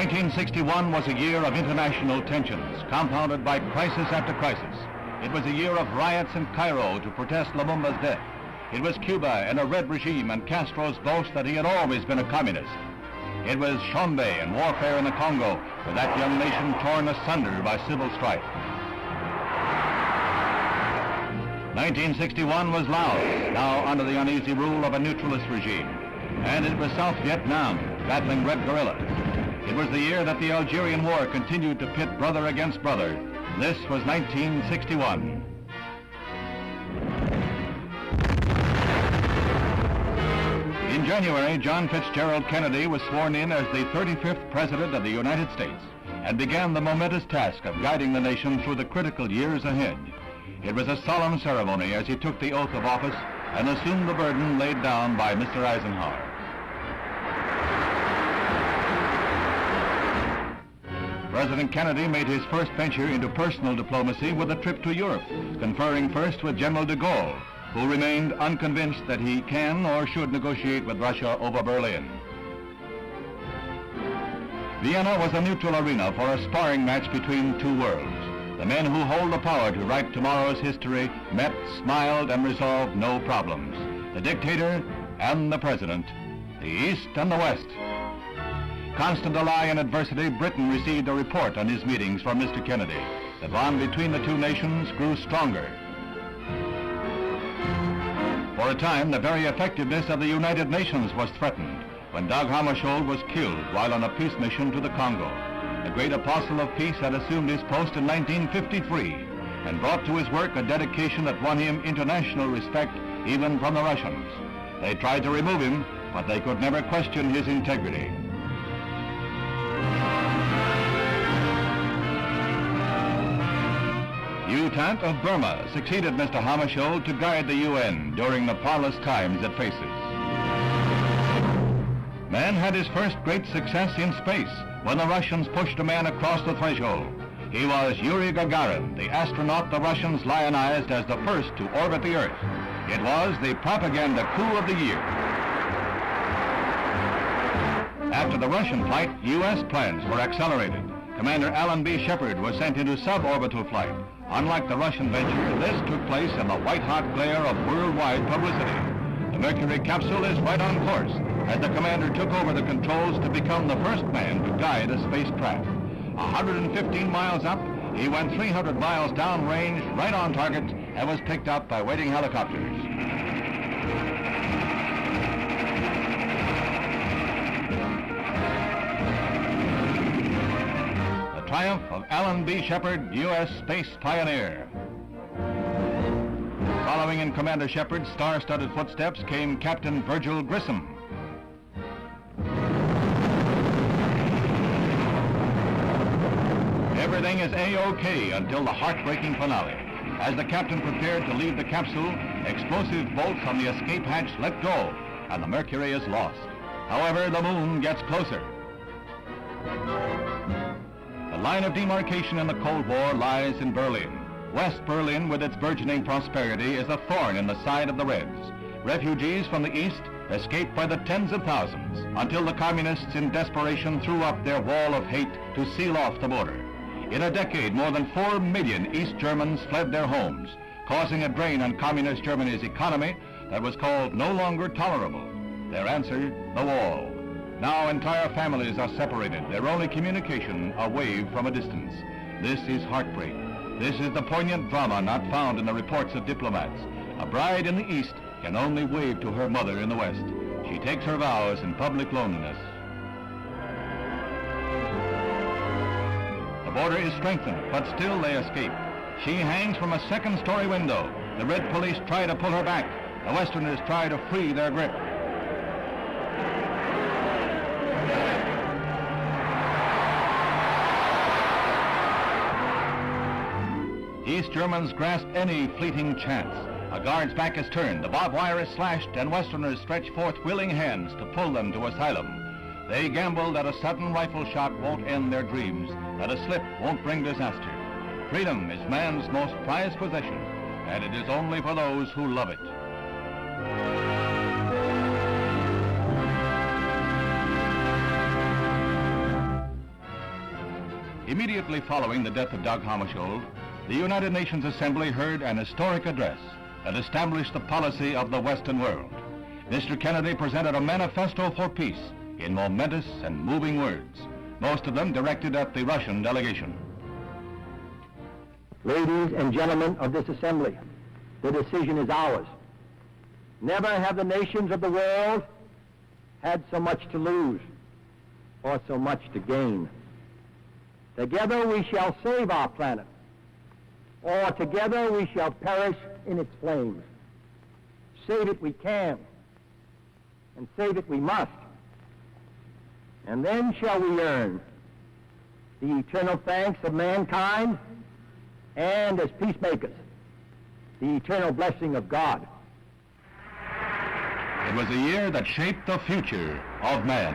1961 was a year of international tensions, compounded by crisis after crisis. It was a year of riots in Cairo to protest Lumumba's death. It was Cuba in a red regime and Castro's boast that he had always been a communist. It was Chombe and warfare in the Congo, with that young nation torn asunder by civil strife. 1961 was Laos, now under the uneasy rule of a neutralist regime. And it was South Vietnam, battling red guerrillas. It was the year that the Algerian War continued to pit brother against brother. This was 1961. In January, John Fitzgerald Kennedy was sworn in as the 35th President of the United States and began the momentous task of guiding the nation through the critical years ahead. It was a solemn ceremony as he took the oath of office and assumed the burden laid down by Mr. Eisenhower. President Kennedy made his first venture into personal diplomacy with a trip to Europe, conferring first with General de Gaulle, who remained unconvinced that he can or should negotiate with Russia over Berlin. Vienna was a neutral arena for a sparring match between two worlds. The men who hold the power to write tomorrow's history met, smiled, and resolved no problems. The dictator and the president, the East and the West. Constant ally in adversity, Britain received a report on his meetings from Mr. Kennedy. The bond between the two nations grew stronger. For a time, the very effectiveness of the United Nations was threatened when Dag Hammarskjöld was killed while on a peace mission to the Congo. The great apostle of peace had assumed his post in 1953 and brought to his work a dedication that won him international respect even from the Russians. They tried to remove him, but they could never question his integrity. U Thant of Burma succeeded Mr. Hammarskjöld to guide the UN during the parlous times it faces. Man had his first great success in space when the Russians pushed a man across the threshold. He was Yuri Gagarin, the astronaut the Russians lionized as the first to orbit the Earth. It was the propaganda coup of the year. After the Russian flight, U.S. plans were accelerated. Commander Alan B. Shepard was sent into suborbital flight. Unlike the Russian venture, this took place in the white-hot glare of worldwide publicity. The Mercury capsule is right on course as the commander took over the controls to become the first man to guide a spacecraft. 115 miles up, he went 300 miles downrange, right on target, and was picked up by waiting helicopters. Triumph of Alan B. Shepard, U.S. space pioneer. Following in Commander Shepard's star-studded footsteps came Captain Virgil Grissom. Everything is A-OK until the heartbreaking finale. As the captain prepared to leave the capsule, explosive bolts on the escape hatch let go, and the Mercury is lost. However, the moon gets closer. The line of demarcation in the Cold War lies in Berlin. West Berlin, with its burgeoning prosperity, is a thorn in the side of the Reds. Refugees from the East escaped by the tens of thousands until the communists in desperation threw up their wall of hate to seal off the border. In a decade, more than 4 million East Germans fled their homes, causing a drain on communist Germany's economy that was called no longer tolerable. Their answer, the wall. Now entire families are separated, their only communication a wave from a distance. This is heartbreak. This is the poignant drama not found in the reports of diplomats. A bride in the East can only wave to her mother in the West. She takes her vows in public loneliness. The border is strengthened, but still they escape. She hangs from a second-story window. The Red police try to pull her back. The Westerners try to free their grip. East Germans grasp any fleeting chance. A guard's back is turned, the barbed wire is slashed, and Westerners stretch forth willing hands to pull them to asylum. They gamble that a sudden rifle shot won't end their dreams, that a slip won't bring disaster. Freedom is man's most prized possession, and it is only for those who love it. Immediately following the death of Dag Hammarskjöld, the United Nations Assembly heard an historic address that established the policy of the Western world. Mr. Kennedy presented a manifesto for peace in momentous and moving words, most of them directed at the Russian delegation. Ladies and gentlemen of this assembly, the decision is ours. Never have the nations of the world had so much to lose or so much to gain. Together we shall save our planet, or together we shall perish in its flames. Save it we can, and save it we must. And then shall we earn the eternal thanks of mankind, and as peacemakers, the eternal blessing of God. It was a year that shaped the future of man.